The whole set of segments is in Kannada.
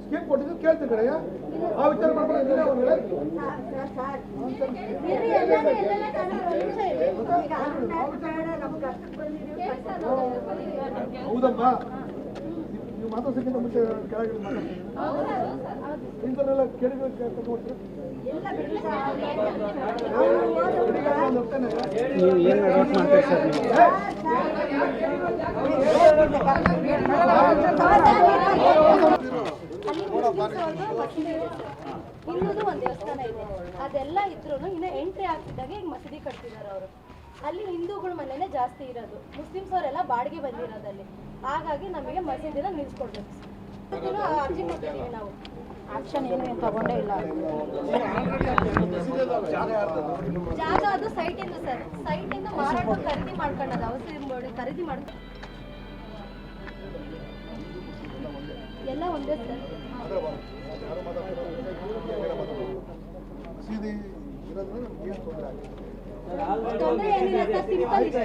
ಸ್ಕೀಮ್ ಕೊಟ್ಟಿದ್ದು ಕೇಳ್ತೀನಿ ಕಡೆಯ ಆ ವಿಚಾರ ಮಾಡ್ಕೊಂಡು ಹೌದಮ್ಮ ನೀವು ಮಾತಾಡ್ಸಕ್ಕಿಂತ ಮುಂಚೆ ಕೆಳಗೆ ಇಂಥನ್ನೆಲ್ಲ ಕೇಳಿದ್ರೆ ನೀವು ಏನು ಅಡ್ವೈಸ್ ಮಾಡ್ತೀರಿ ಸರ್ ಇನ್ನೊಂದು ಒಂದು ದೇವಸ್ಥಾನ ಇದೆ, ಅದೆಲ್ಲ ಇದ್ರು ಇನ್ನು ಎಂಟ್ರಿ ಆಗ್ತಿದ್ದಾಗ ಈಗ ಮಸೀದಿ ಕಟ್ತಿದ್ದಾರೆ ಅವರು. ಅಲ್ಲಿ ಹಿಂದೂಗಳ ಮನೆನೇ ಜಾಸ್ತಿ ಇರೋದು, ಮುಸ್ಲಿಮ್ಸ್ ಅವರೆಲ್ಲ ಬಾಡಿಗೆ ಬಂದಿರೋದಲ್ಲಿ. ಹಾಗಾಗಿ ನಮಗೆ ಮಸೀದಿನ ನಿಲ್ಸ್ಕೊಡ್ಬೇಕು. ಅರ್ಜಿ ಕೊಟ್ಟಿದ್ದೀವಿ ನಾವು, ಆಕ್ಷನ್ ಏನು ತಗೊಂಡೇ ಇಲ್ಲ. ಜಾಗ ಅದು ಸೈಟಿಂದ ಸರ್, ಸೈಟಿಂದ ಮಾರಾಟ ಖರೀದಿ ಮಾಡ್ಕೊಂಡದ ಔಷಧಿ ಖರೀದಿ ಮಾಡ್ಕೊಂಡು ಎಲ್ಲ ಒಂದೇ ಸರ್. ತೊಂದರೆ ಏನಿಲ್ಲ ಸರ್, ಸಿಂಪಲ್ ಇಷ್ಟೇ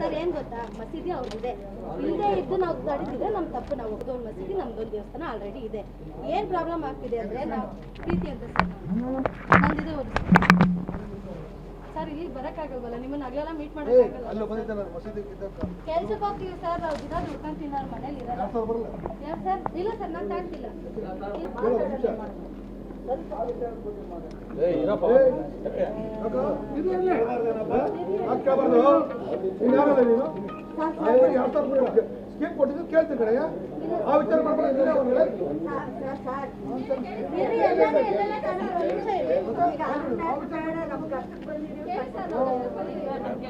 ಸರ್. ಏನ್ ಗೊತ್ತಾ, ಮಸೀದಿ ಅವ್ರದಿದೆ, ಇಲ್ಲದೆ ಇದ್ದು ನಾವು ತಡೆದಿದ್ರೆ ನಮ್ ತಪ್ಪು. ನಾವು ಹೋಗೋದು ಮಸೀದಿ, ನಮ್ದೊಂದು ದೇವಸ್ಥಾನ ಆಲ್ರೆಡಿ ಇದೆ. ಏನ್ ಪ್ರಾಬ್ಲಮ್ ಆಗ್ತಿದೆ ಅಂದ್ರೆ ನಾವು ಪ್ರೀತಿ ಅಂತ ಸರ್, ನಂದಿದೆ ಹೋಗಿ ಸರ್, ಇಲ್ಲಿ ಬರಕ್ಕಾಗಲ್ವಲ್ಲ, ನಿಮ್ಮನ್ನ ಅಗಲೆಲ್ಲ ಮೀಟ್ ಮಾಡೋಕ್ಕಾಗಲ್ಲ. ಕೆಲ್ಸಕ್ಕೆ ಹೋಗ್ತೀವಿ ಸರ್, ನಾವು ದಿನ ದುಡ್ಕೊಂಡು ತಿನ್ನೋರು ಮನೇಲಿ ಇರಲ್ಲ ಸರ್. ಇಲ್ಲ ಸರ್, ನಾನು ತಾಡ್ತಿಲ್ಲ. ಸ್ಕೀಮ್ ಕೊಟ್ಟಿದ್ದು ಕೇಳ್ತೀನಿ ಕಡೆಯ ಆ ವಿಚಾರ ಮಾಡ್ಕೊಂಡು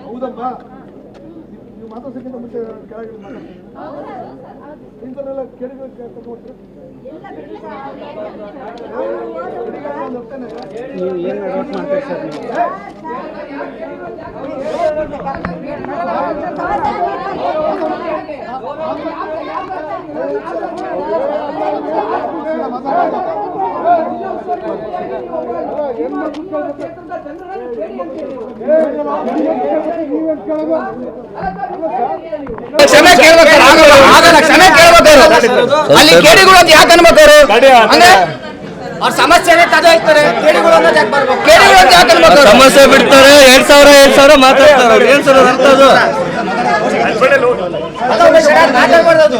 ಹೌದಮ್ಮ ನೀವು ಮಾತಾಡ್ಸಕ್ಕಿಂತ ಮುಂಚೆ ಕೆಳಗೆ ಇಂಥನ್ನೆಲ್ಲ ಕೇಳಿದ್ರೆ ನೀವು ಏನು ಅಡ್ವೈಸ್ ಮಾಡ್ತೀರಿ ಸರ್ ಕ್ಷಮೆ ಕೇಳ್ಬೇಕು, ಕ್ಷಮೆ ಕೇಳ್ಬೇಕು. ಅಲ್ಲಿ ಕೇಳಿಗಳು ಅಂತ ಯಾಕೆ ಅನ್ಬೇಕು? ಅವ್ರ ಸಮಸ್ಯೆ ಸಮಸ್ಯೆ ಬಿಡ್ತಾರೆ. 2000 ಮಾತಾಡ್ತಾರೆ. ಏನ್ ಸರ್ ಅಂತದ್ದು ಮಾತಾಡ್ಬಾರ್ದು.